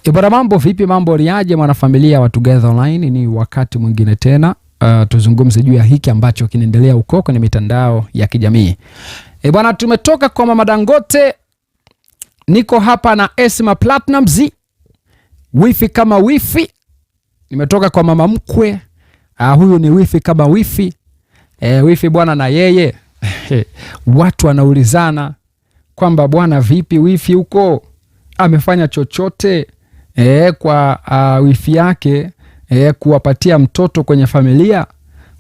Ibara, mambo vipi? Mambo niaje mwanafamilia wa Together Online? Ni wakati mwingine tena tuzungumze juu ya hiki ambacho kinaendelea huko kwenye mitandao ya kijamii. Bwana, tumetoka kwa Mama Dangote, niko hapa na Esma Platnumz, wifi kama wifi. Nimetoka kwa mama mkwe, huyu ni wifi kama wifi. Wifi bwana na yeye watu wanaulizana kwamba bwana vipi wifi huko amefanya chochote kwa wifi yake kuwapatia mtoto kwenye familia,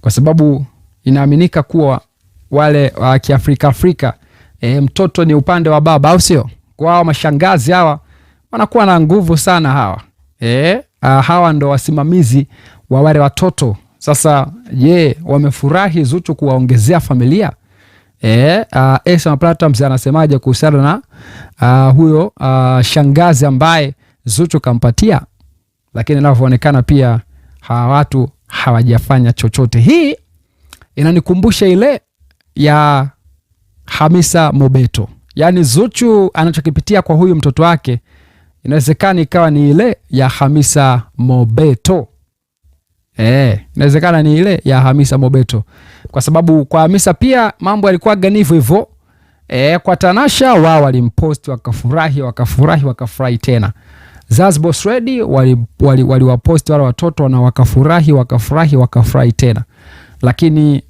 kwa sababu inaaminika kuwa wale Afrika mtoto ni upande wa baba, au sio? Kwa hao mashangazi hawa wanakuwa na nguvu sana hawa. Hawa ndo wasimamizi wa wale watoto. Sasa wamefurahi Zuchu kuwaongezea familia? Esma Platnumz anasemaje kuhusiana na huyo shangazi ambaye Zuchu kampatia? Lakini inavyoonekana pia hawa watu hawajafanya chochote. Hii inanikumbusha ile ya Hamisa Mobeto. Yaani Zuchu anachokipitia kwa huyu mtoto wake inawezekana ikawa ni ile ya Hamisa Mobeto. Inawezekana ni ile ya Hamisa Mobeto, kwa sababu kwa Hamisa pia mambo yalikuwa ganivu hivyo. Kwa Tanasha wao walimpost wakafurahi tena. Zaz Boss Ready waliwapost wale watoto na wakafurahi tena. Lakini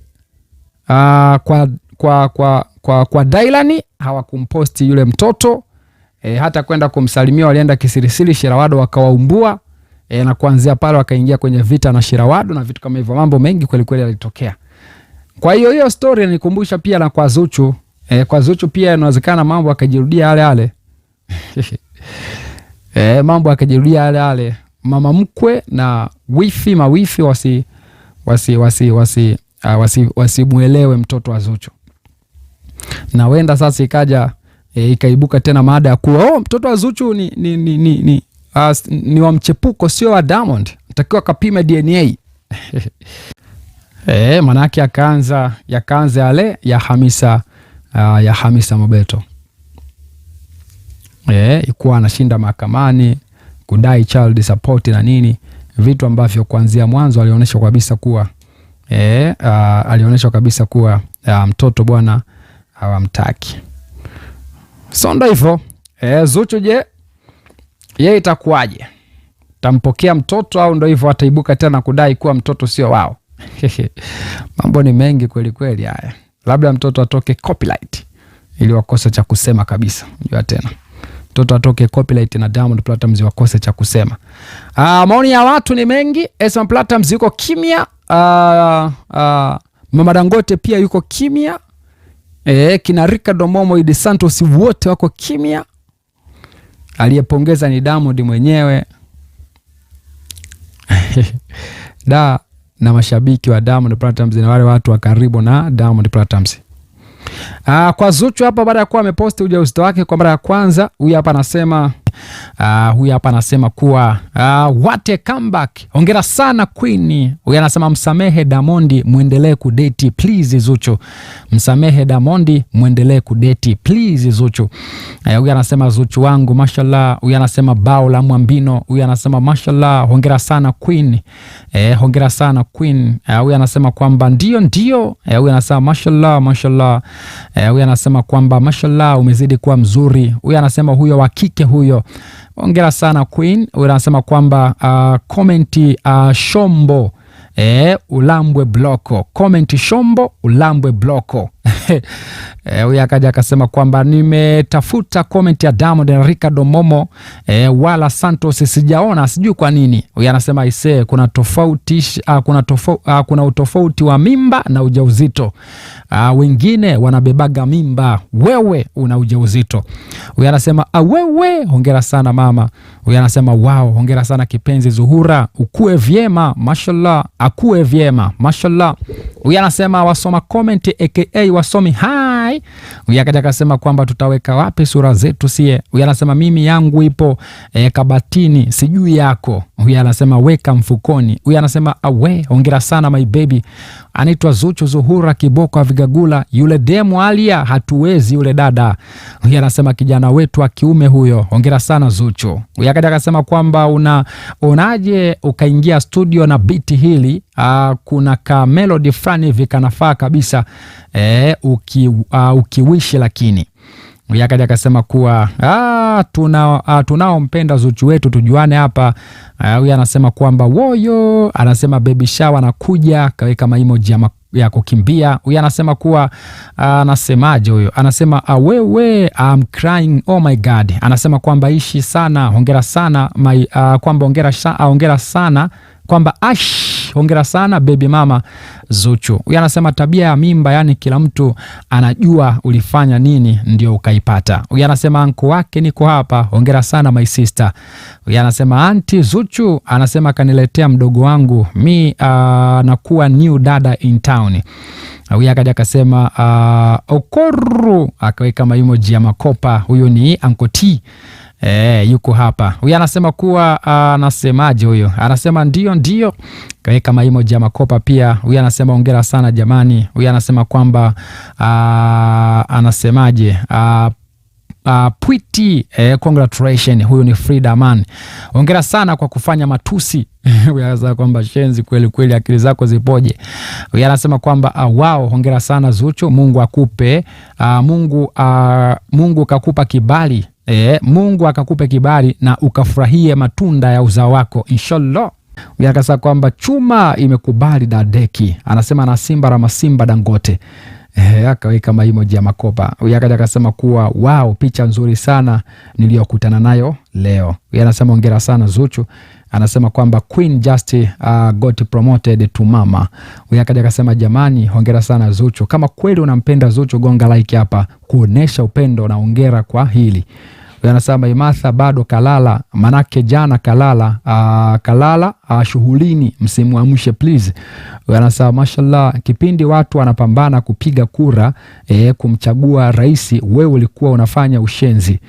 kwa Dailani hawakumposti yule mtoto. Hata kwenda kumsalimia walienda kisirisiri, Shirawado wakawaumbua. Na kuanzia pale wakaingia kwenye vita na Shirawado na vitu kama hivyo. Mambo mengi kweli yalitokea. Kwa hiyo story inanikumbusha pia na kwa Zuchu. Kwa Zuchu pia inawezekana mambo akajirudia yale. Mambo akajirudia yale. Mama mkwe na mawifi wasimuelewe mtoto wa Zuchu. Na wenda sasa ikaibuka tena maada ya kuwa mtoto wa Zuchu ni wa mchepuko, sio wa Diamond, natakiwa kapime DNA. Manake yakaanza yale ya Hamisa Mobeto. Ikuwa anashinda mahakamani kudai child support na nini, vitu ambavyo kuanzia mwanzo alionyesha kabisa kuwa mtoto bwana hawamtaki. Sonda hivyo. Zuchu yeye itakuwaje? Tampokea mtoto au ndo hivyo ataibuka tena kudai kuwa mtoto sio wao? Mambo ni mengi kweli haya. Labda mtoto atoke copyright ili wakose cha kusema kabisa. Unajua tena. Mtoto atoke copyright na Diamond Platnumz wakose cha kusema. Maoni ya watu ni mengi. Esma Platnumz yuko kimya. Mama Dangote pia yuko kimya. Kina Ricardo Momo, Idi Santos wote wako kimya. Aliyepongeza ni Diamond mwenyewe. Na mashabiki wa Diamond Platnumz na wale watu wa karibu na Diamond Platnumz. Kwa Zuchu hapa, baada ya kuwa ameposti ujauzito wake kwa mara ya kwanza, huyu hapa anasema kuwa what a comeback. Hongera sana Queen. Huyu anasema msamehe Diamond, muendelee kudeti please Zuchu. Msamehe Diamond, muendelee kudeti please Zuchu. Huyu anasema Zuchu wangu mashallah. Huyu anasema bao la Mwambino. Huyu anasema mashallah, hongera sana Queen. Hongera sana Queen. Huyu anasema kwamba ndio. Huyu anasema mashallah. Huyu anasema kwamba mashallah umezidi kuwa mzuri. Huyu anasema huyo wa kike huyo. Hongera sana Queen. Huyu anasema kwamba komenti Shombo ulambwe bloko. Komenti Shombo ulambwe bloko. Huyu akaja akasema kwamba nimetafuta komenti ya Diamond na Ricardo Momo wala Santos sijaona, sijui kwa nini. Huyu anasema kuna utofauti wa mimba na ujauzito. Wengine wanabebaga mimba, wewe una ujauzito. Huyu anasema wewe hongera sana mama. Huyu anasema wow, hongera sana kipenzi Zuhura, ukue vyema mashallah, akue vyema mashallah. Huyu anasema wasoma comment aka wasomi hai. Huyu akaja akasema kwamba tutaweka wapi sura zetu sie. Huyu anasema mimi yangu ipo kabatini, sijui yako. Huyu anasema weka mfukoni. Huyu anasema awe, hongera sana my baby. Anaitwa Zuchu Zuhura Kiboko wa Vigagula. Yule demu Alia hatuwezi yule dada. Huyu anasema kijana wetu wa kiume huyo. Hongera sana Zuchu. Huyu akasema kwamba unaje ukaingia studio na beat hili. Kuna ka melody fulani hivi kanafaa kabisa ukiwishi lakini. Huyu akasema kuwa tunaompenda Zuchu wetu tujuane hapa. Huyu anasema kwamba woyo, anasema baby shower anakuja, kaweka emoji ya kukimbia. Huyu anasema kuwa anasemaje huyo? Anasema wewe I'm crying oh my god. Anasema kwamba ishi sana, hongera sana kwamba hongera sana kwamba hongera sana baby mama Zuchu. Huyu anasema tabia ya mimba, yani kila mtu anajua ulifanya nini ndio ukaipata. Huyu anasema anko wake niko hapa, hongera sana my sister. Huyu anasema auntie Zuchu, anasema kaniletea mdogo wangu mi nakuwa new dada in town. Huyu akasema okoru, akaweka emoji ya makopa. Huyu ni Uncle T. Yuko hapa. Huyu anasema kuwa anasemaje huyo? Anasema ndio. Kaweka emoji ya makopa pia. Huyu anasema hongera sana jamani. Huyu anasema kwamba anasemaje? Pretty congratulations. Huyu ni Frida Man. Hongera sana kwa kufanya matusi. Huyu anasema kwamba shenzi kweli akili zako zipoje. Huyu anasema kwamba wow, hongera sana Zuchu. Mungu akupe Mungu kakupa kibali. Mungu akakupe kibali na ukafurahie matunda ya uzao wako inshallah. Huyu akasema kwamba chuma imekubali dadeki. Anasema na Simba Rama Simba Dangote. Akaweka emoji ya makopa. Huyu akasema kuwa wow, picha nzuri sana niliyokutana nayo leo. Huyu anasema hongera sana Zuchu. Anasema kwamba Queen just got promoted to mama. Huyu akasema jamani, hongera sana Zuchu. Kama kweli unampenda Zuchu, gonga like hapa kuonesha upendo na hongera kwa hili. Huyu anasema Imatha bado kalala, manake jana kalala shughulini, msimuamshe please. Huyu anasema mashallah, kipindi watu wanapambana kupiga kura kumchagua rais, wewe ulikuwa unafanya ushenzi.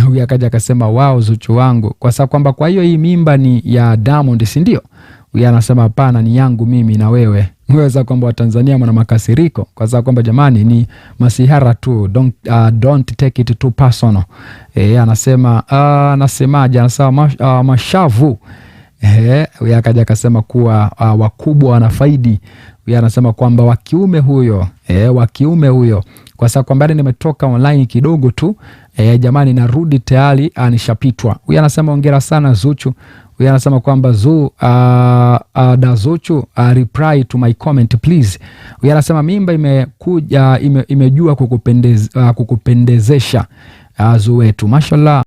Huyu akasema wow Zuchu wangu, kwa sababu kwamba kwa hiyo hii mimba ni ya Diamond si ndio? Huyu anasema hapana, ni yangu mimi na wewe. Mweza kwamba Watanzania mna makasiriko kwa sababu kwamba jamani ni masihara tu, don't take it too personal. Anasema anasemaje? Anasema mashavu. Huyu akasema kuwa wakubwa wanafaidi. Huyu anasema kwamba wa kiume huyo kwa sababu kwamba nimetoka online kidogo tu jamani, narudi tayari nishapitwa. Huyu anasema hongera sana Zuchu. Huyu anasema kwamba Zuchu reply to my comment please. Huyu anasema mimba imejua kukupendezesha Zuchu wetu mashallah.